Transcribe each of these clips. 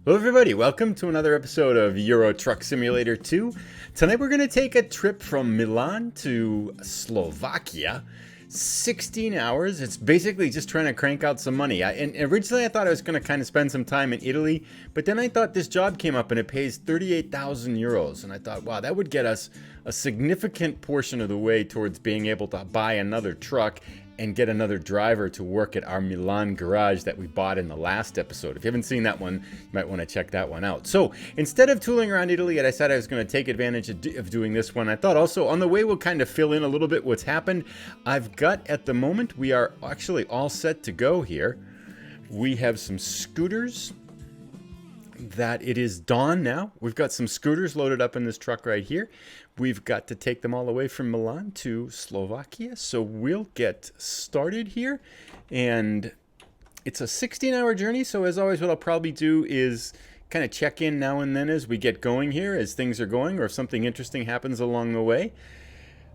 Hello everybody, welcome to another episode of Euro Truck Simulator 2. Tonight we're going to take a trip from Milan to Slovakia. 16 hours. It's basically just trying to crank out some money. And originally I thought I was going to kind of spend some time in Italy, but then I thought this job came up and it pays 38,000 euros. And I thought, wow, that would get us a significant portion of the way towards being able to buy another truck and get another driver to work at our Milan garage that we bought in the last episode. If you haven't seen that one, you might want to check that one out. So instead of tooling around Italy, I decided I was going to take advantage of doing this one. I thought also on the way we'll kind of fill in a little bit what's happened. I've got at the moment, we are actually all set to go here. We have some scooters that it is dawn now. We've got some scooters loaded up in this truck right here. We've got to take them all the way from Milan to Slovakia. So we'll get started here. And it's a 16-hour journey. So as always, what I'll probably do is kind of check in now and then as we get going here, as things are going, or if something interesting happens along the way.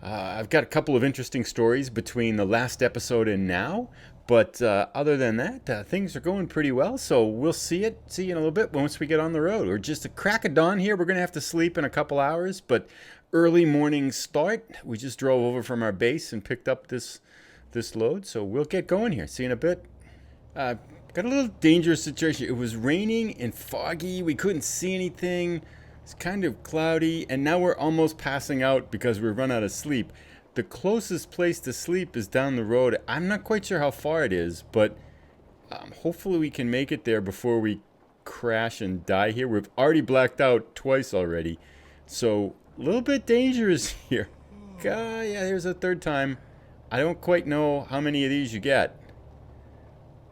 I've got a couple of interesting stories between the last episode and now. But other than that, things are going pretty well. So we'll see you in a little bit once we get on the road. We're just a crack of dawn here. We're going to have to sleep in a couple hours, but early morning start. We just drove over from our base and picked up this load. So we'll get going here. See you in a bit. Got a little dangerous situation. It was raining and foggy. We couldn't see anything. It's kind of cloudy. And now we're almost passing out because we've run out of sleep. The closest place to sleep is down the road. I'm not quite sure how far it is, but hopefully we can make it there before we crash and die here. We've already blacked out twice already, so a little bit dangerous here. Yeah, here's a third time. I don't quite know how many of these you get,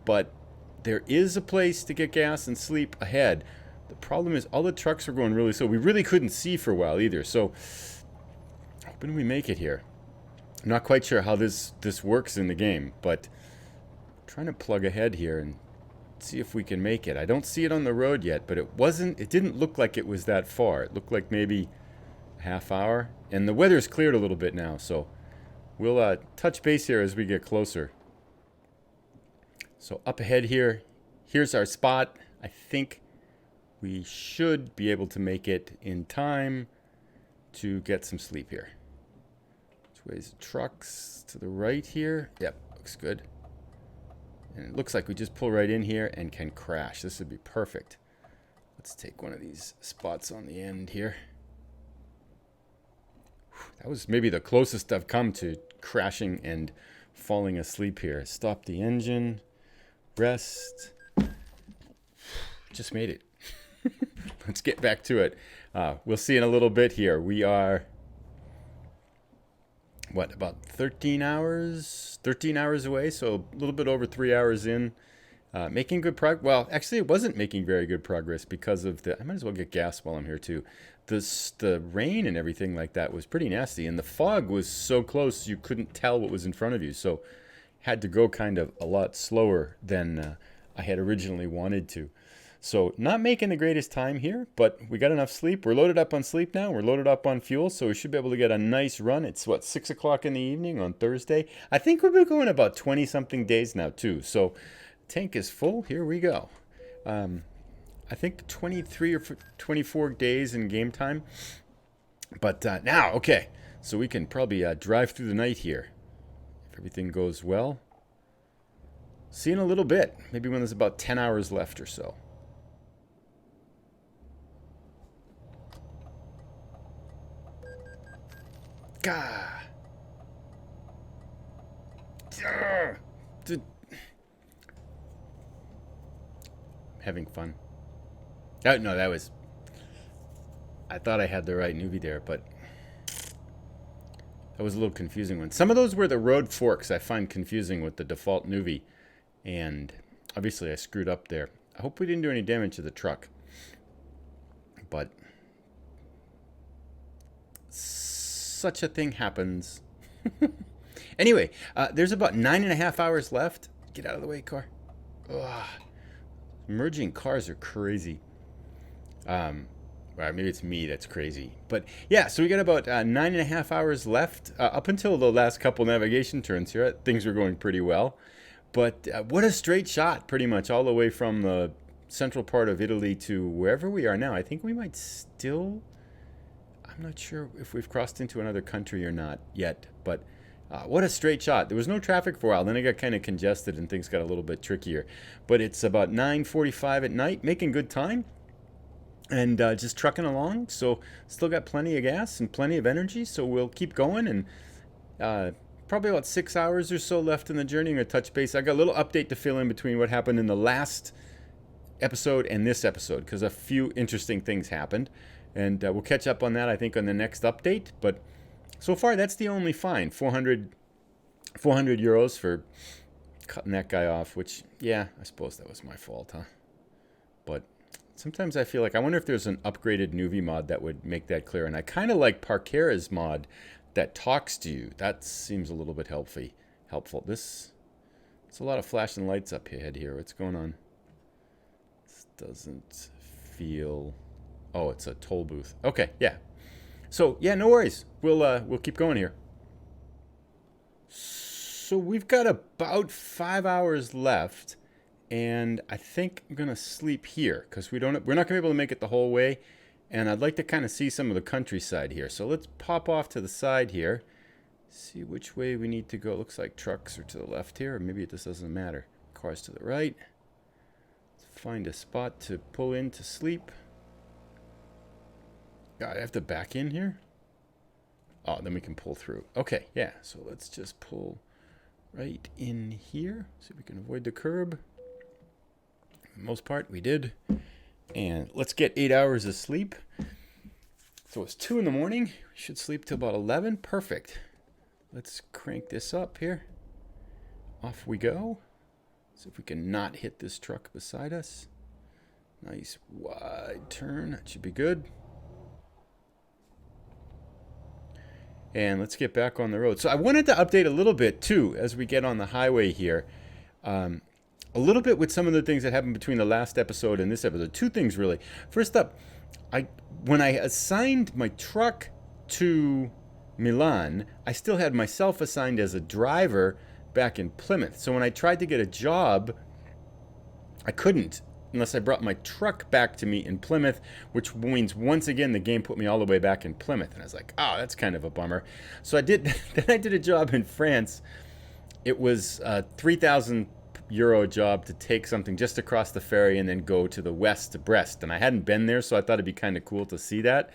but there is a place to get gas and sleep ahead. The problem is all the trucks are going really slow. We really couldn't see for a while either, so hoping we make it here. I'm not quite sure how this works in the game, but I'm trying to plug ahead here and see if we can make it. I don't see it on the road yet, but it didn't look like it was that far. It looked like maybe a half hour, and the weather's cleared a little bit now, so we'll touch base here as we get closer. So up ahead here, here's our spot. I think we should be able to make it in time to get some sleep here. Ways trucks to the right here. Yep, looks good. And it looks like we just pull right in here and can crash. This would be perfect. Let's take one of these spots on the end here. That was maybe the closest I've come to crashing and falling asleep here. Stop the engine. Rest. Just made it. Let's get back to it. We'll see in a little bit here. We are... about 13 hours away, so a little bit over 3 hours in. Making good progress. Well, actually, it wasn't making very good progress because of I might as well get gas while I'm here, too. The rain and everything like that was pretty nasty, and the fog was so close you couldn't tell what was in front of you, so had to go kind of a lot slower than I had originally wanted to. So not making the greatest time here, but we got enough sleep. We're loaded up on sleep now. We're loaded up on fuel, so we should be able to get a nice run. It's, 6 o'clock in the evening on Thursday. I think we've been going about 20-something days now, too. So tank is full. Here we go. I think 23 or 24 days in game time. But now, okay, so we can probably drive through the night here if everything goes well. See in a little bit, maybe when there's about 10 hours left or so. Gah. Having fun. Oh, no, that was... I thought I had the right newbie there, but... that was a little confusing one. Some of those were the road forks I find confusing with the default newbie. And obviously I screwed up there. I hope we didn't do any damage to the truck. But... such a thing happens. Anyway, there's about 9.5 hours left. Get out of the way, car. Ugh. Merging cars are crazy. Well, maybe it's me that's crazy. But yeah, so we got about 9.5 hours left. Up until the last couple navigation turns here, things were going pretty well. But what a straight shot, pretty much, all the way from the central part of Italy to wherever we are now. I think we might still, I'm not sure if we've crossed into another country or not yet, but what a straight shot. There was no traffic for a while. Then it got kind of congested and things got a little bit trickier. But it's about 9:45 at night, making good time and just trucking along. So still got plenty of gas and plenty of energy. So we'll keep going, and probably about 6 hours or so left in the journey. I'm going to touch base. I got a little update to fill in between what happened in the last episode and this episode, because a few interesting things happened. And we'll catch up on that, I think, on the next update. But so far, that's the only fine. 400 euros for cutting that guy off, which, yeah, I suppose that was my fault, huh? But sometimes I feel like, I wonder if there's an upgraded Nuvi mod that would make that clear. And I kind of like Parkera's mod that talks to you. That seems a little bit helpful. It's a lot of flashing lights up ahead here. What's going on? This doesn't feel... Oh, it's a toll booth. Okay, yeah. So, yeah, no worries. We'll keep going here. So we've got about 5 hours left, and I think I'm gonna sleep here because we're not gonna be able to make it the whole way, and I'd like to kind of see some of the countryside here. So let's pop off to the side here, see which way we need to go. It looks like trucks are to the left here, or maybe it just doesn't matter. Cars to the right. Let's find a spot to pull in to sleep. God, I have to back in here? Oh, then we can pull through. Okay, yeah, so let's just pull right in here. See if we can avoid the curb. For the most part, we did. And let's get 8 hours of sleep. So it's 2 in the morning. We should sleep till about 11. Perfect. Let's crank this up here. Off we go. See if we can not hit this truck beside us. Nice wide turn. That should be good. And let's get back on the road. So I wanted to update a little bit, too, as we get on the highway here. A little bit with some of the things that happened between the last episode and this episode. Two things, really. First up, when I assigned my truck to Milan, I still had myself assigned as a driver back in Plymouth. So when I tried to get a job, I couldn't unless I brought my truck back to me in Plymouth, which means once again the game put me all the way back in Plymouth. And I was like, oh, that's kind of a bummer. So I did. Then I did a job in France. It was a 3,000 euro job to take something just across the ferry and then go to the west to Brest. And I hadn't been there, so I thought it'd be kind of cool to see that.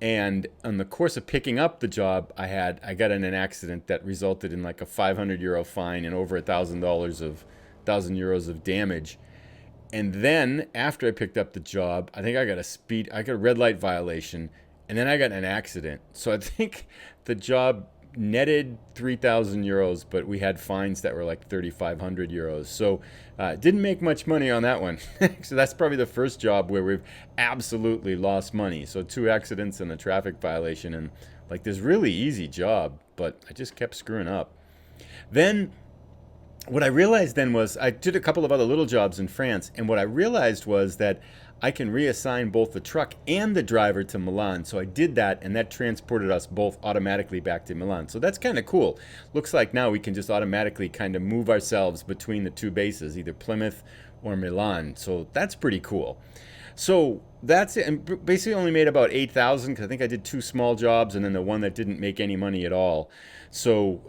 And in the course of picking up the job, I got in an accident that resulted in like a 500 euro fine and over $1,000 of damage. And then after I picked up the job, I think I got a red light violation, and then I got in an accident. So I think the job netted 3,000 euros, but we had fines that were like 3,500 euros. So didn't make much money on that one. So that's probably the first job where we've absolutely lost money. So 2 accidents and a traffic violation, and like this really easy job, but I just kept screwing up. Then what I realized then was I did a couple of other little jobs in France, and what I realized was that I can reassign both the truck and the driver to Milan. So I did that, and that transported us both automatically back to Milan. So that's kind of cool. Looks like now we can just automatically kind of move ourselves between the 2 bases, either Plymouth or Milan. So that's pretty cool. So that's it. And basically only made about 8,000 because I think I did 2 small jobs and then the one that didn't make any money at all. So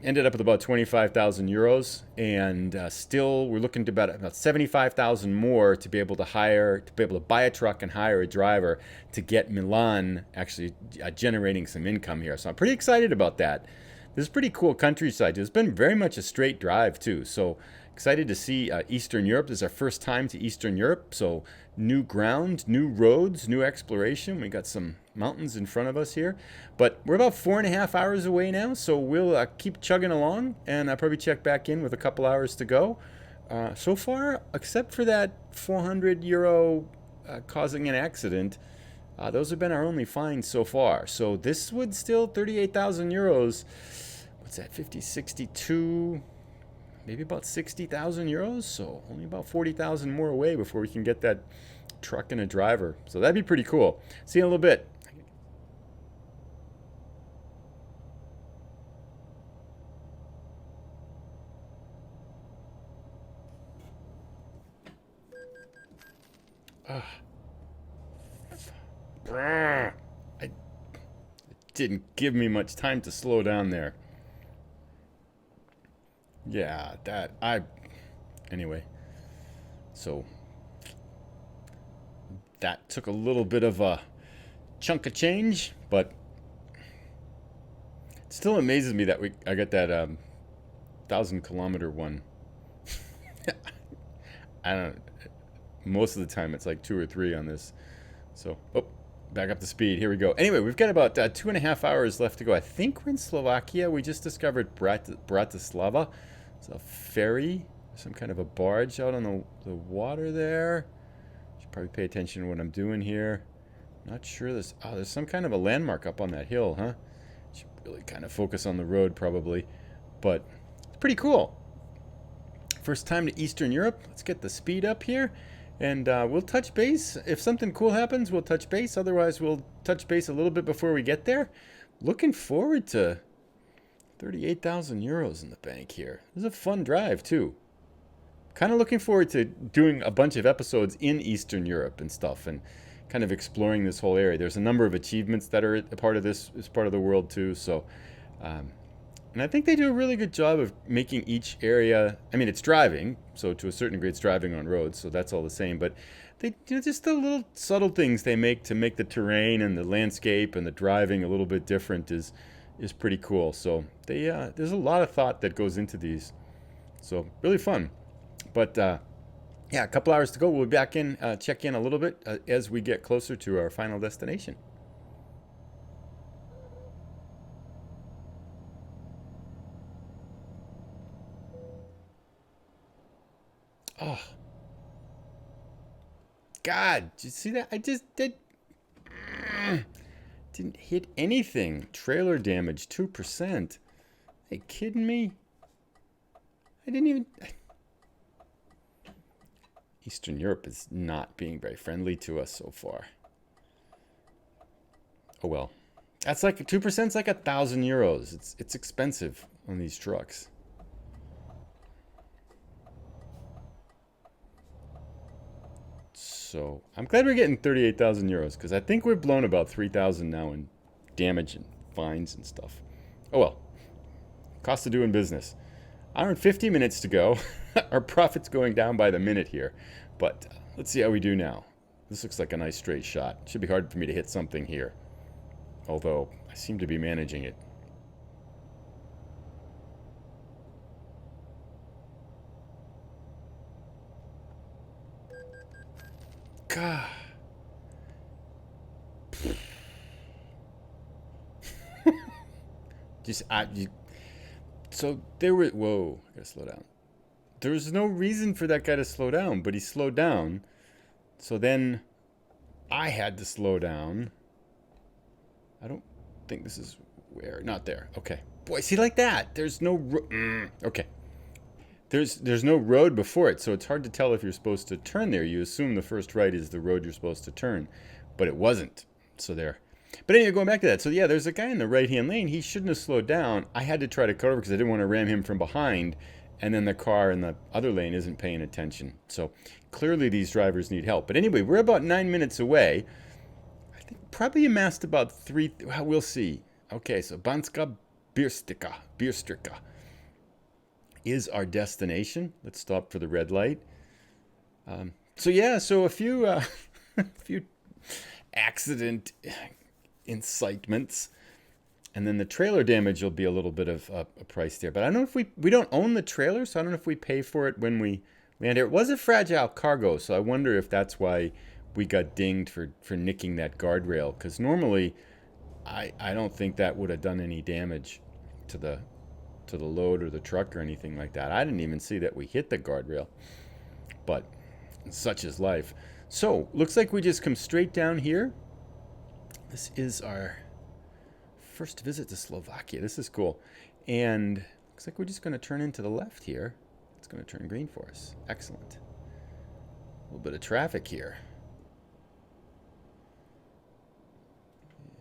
ended up with about 25,000 euros, and still we're looking to about 75,000 more to be able to buy a truck and hire a driver to get Milan actually generating some income here. So I'm pretty excited about that. This is pretty cool countryside. It's been very much a straight drive too. So excited to see Eastern Europe. This is our first time to Eastern Europe. So new ground, new roads, new exploration. We got some mountains in front of us here, but we're about 4.5 hours away now. So we'll keep chugging along, and I'll probably check back in with a couple hours to go. So far, except for that 400 euro causing an accident, those have been our only fines so far. So this would still 38,000 euros. What's that? 50, 62, maybe about 60,000 euros. So only about 40,000 more away before we can get that truck and a driver. So that'd be pretty cool. See you in a little bit. I it didn't give me much time to slow down there. Yeah, that I anyway. So that took a little bit of a chunk of change, but it still amazes me that I got that 1,000 kilometer one. I don't. Most of the time, it's like 2 or 3 on this. So, oh, back up to speed. Here we go. Anyway, we've got about 2.5 hours left to go. I think we're in Slovakia. We just discovered Bratislava. It's a ferry, some kind of a barge out on the water there. Should probably pay attention to what I'm doing here. Not sure there's some kind of a landmark up on that hill, huh? Should really kind of focus on the road probably, but it's pretty cool. First time to Eastern Europe. Let's get the speed up here, and we'll touch base. If something cool happens, we'll touch base. Otherwise, we'll touch base a little bit before we get there. Looking forward to 38,000 euros in the bank here. This is a fun drive too. Kind of looking forward to doing a bunch of episodes in Eastern Europe and stuff, and kind of exploring this whole area. There's a number of achievements that are a part of this, as part of the world too. So, and I think they do a really good job of making each area. I mean, it's driving, so to a certain degree, it's driving on roads, so that's all the same. But they, just the little subtle things they make to make the terrain and the landscape and the driving a little bit different is pretty cool. So they there's a lot of thought that goes into these. So really fun. But yeah, a couple hours to go. We'll be back in, check in a little bit as we get closer to our final destination. Oh, God. Did you see that? I just didn't hit anything. Trailer damage, 2%. Are you kidding me? I didn't even... Eastern Europe is not being very friendly to us so far. Oh well. That's like 2% is like 1,000 euros. It's expensive on these trucks. So I'm glad we're getting 38,000 euros because I think we've blown about 3,000 now in damage and fines and stuff. Oh well. Cost of doing business. 150 minutes to go. Our profit's going down by the minute here. But let's see how we do now. This looks like a nice straight shot. Should be hard for me to hit something here. Although, I seem to be managing it. God. So there were... Whoa, I gotta slow down. There was no reason for that guy to slow down, but he slowed down. So then I had to slow down. I don't think this is where... Not there. Okay. Boy, see, like that. There's no... Okay. There's no road before it, so it's hard to tell if you're supposed to turn there. You assume the first right is the road you're supposed to turn, but it wasn't. So there. But anyway, going back to that. So yeah, there's a guy in the right-hand lane. He shouldn't have slowed down. I had to try to cut over because I didn't want to ram him from behind, and then the car in the other lane isn't paying attention. So clearly these drivers need help. But anyway, we're about 9 minutes away. I think probably amassed about 3... Well, we'll see. Okay, so Banska Bierstrika is our destination. Let's stop for the red light. So yeah, so a few a few accident incitements, and then the trailer damage will be a little bit of a price there. But I don't know if we don't own the trailer, so I don't know if we pay for it when we land here. It was a fragile cargo, so I wonder if that's why we got dinged for nicking that guardrail. Because normally, I don't think that would have done any damage to the load or the truck or anything like that. I didn't even see that we hit the guardrail, but such is life. So looks like we just come straight down here. This is our first visit to Slovakia. This is cool. And looks like we're just going to turn into the left here. It's going to turn green for us. Excellent. A little bit of traffic here.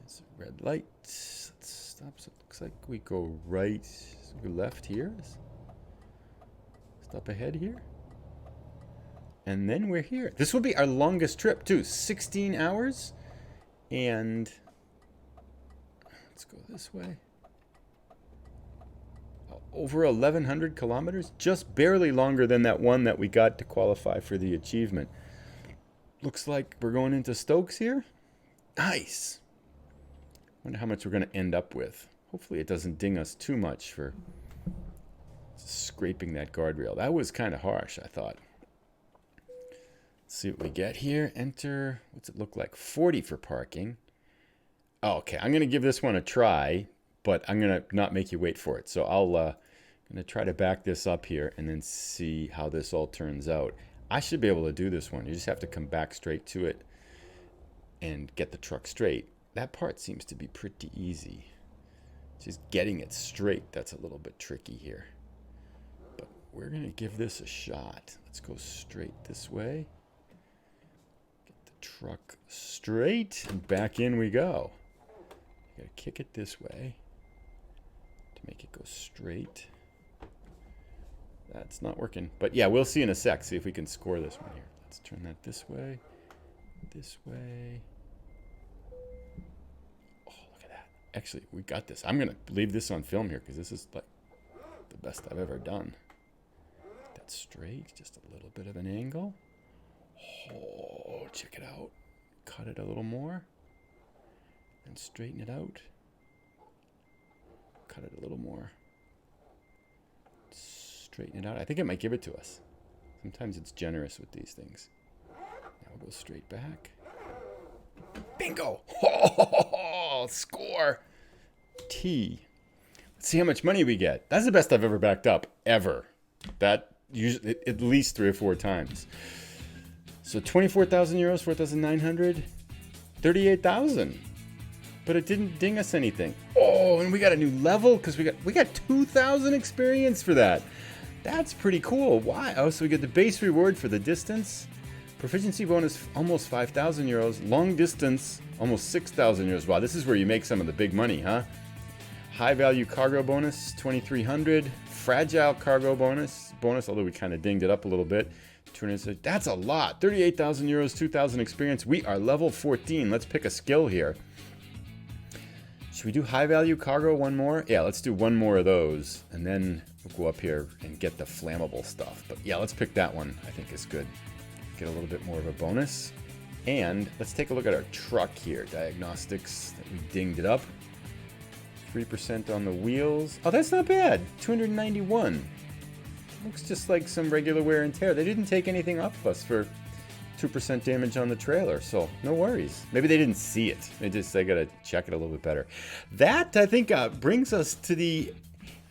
It's a red light. Let's stop. So it looks like we go right. So we go left here. Stop ahead here. And then we're here. This will be our longest trip too. 16 hours. And let's go this way. Over 1,100 kilometers. Just barely longer than that one that we got to qualify for the achievement. Looks like we're going into Stokes here. Nice. Wonder how much we're going to end up with. Hopefully it doesn't ding us too much for scraping that guardrail. That was kind of harsh, I thought. Let's see what we get here. Enter. What's it look like? 40 for parking. Oh, okay, I'm going to give this one a try, but I'm going to not make you wait for it. So I'm going to try to back this up here and then see how this all turns out. I should be able to do this one. You just have to come back straight to it and get the truck straight. That part seems to be pretty easy. Just getting it straight, that's a little bit tricky here. But we're going to give this a shot. Let's go straight this way. Truck straight, and back in we go. Gotta kick it this way to make it go straight. That's not working, but yeah, we'll see in a sec. See if we can score this one here. Let's turn that this way, this way. Oh, look at that. Actually, we got this. I'm gonna leave this on film here because this is like the best I've ever done. That's straight, just a little bit of an angle. Oh, check it out. Cut it a little more. And straighten it out. Cut it a little more. Straighten it out. I think it might give it to us. Sometimes it's generous with these things. Now we'll go straight back. Bingo! Oh, score! T. Let's see how much money we get. That's the best I've ever backed up. Ever. That usually at least 3 or 4 times. So 24,000 euros, 4,900, 38,000. But it didn't ding us anything. Oh, and we got a new level because we got 2,000 experience for that. That's pretty cool. Why? Oh, so we get the base reward for the distance. Proficiency bonus, almost 5,000 euros. Long distance, almost 6,000 euros. Wow, this is where you make some of the big money, huh? High value cargo bonus, 2,300. Fragile cargo bonus, although we kind of dinged it up a little bit. That's a lot. 38,000 euros, 2,000 experience. We are level 14. Let's pick a skill here. Should we do high value cargo one more? Yeah, let's do one more of those. And then we'll go up here and get the flammable stuff. But yeah, let's pick that one. I think is good. Get a little bit more of a bonus. And let's take a look at our truck here. Diagnostics, that we dinged it up. 3% on the wheels. Oh, that's not bad. 291. Looks just like some regular wear and tear. They didn't take anything off of us for 2% damage on the trailer, so no worries. Maybe they didn't see it. They gotta check it a little bit better. That, I think, brings us to the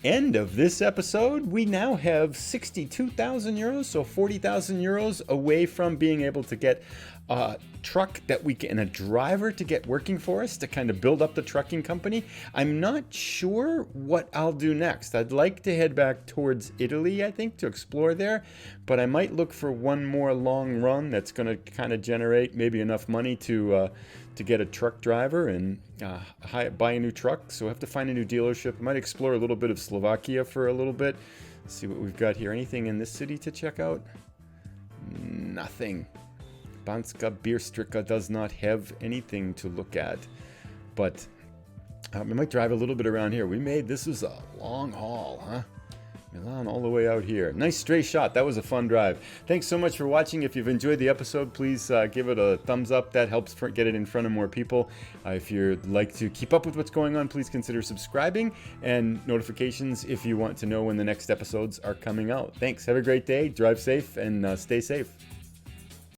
end of this episode. We now have 62,000 euros, so 40,000 euros away from being able to get a truck that we can, and a driver to get working for us to kind of build up the trucking company. I'm not sure what I'll do next. I'd like to head back towards Italy, I think, to explore there, but I might look for one more long run that's going to kind of generate maybe enough money to get a truck driver and buy a new truck. So I have to find a new dealership. I might explore a little bit of Slovakia for a little bit. See what we've got here. Anything in this city to check out? Nothing. Banska Bierstrika does not have anything to look at, but we might drive a little bit around here. This was a long haul, huh? Milan all the way out here. Nice stray shot. That was a fun drive. Thanks so much for watching. If you've enjoyed the episode, please give it a thumbs up. That helps get it in front of more people. If you'd like to keep up with what's going on, please consider subscribing and notifications if you want to know when the next episodes are coming out. Thanks. Have a great day. Drive safe and stay safe.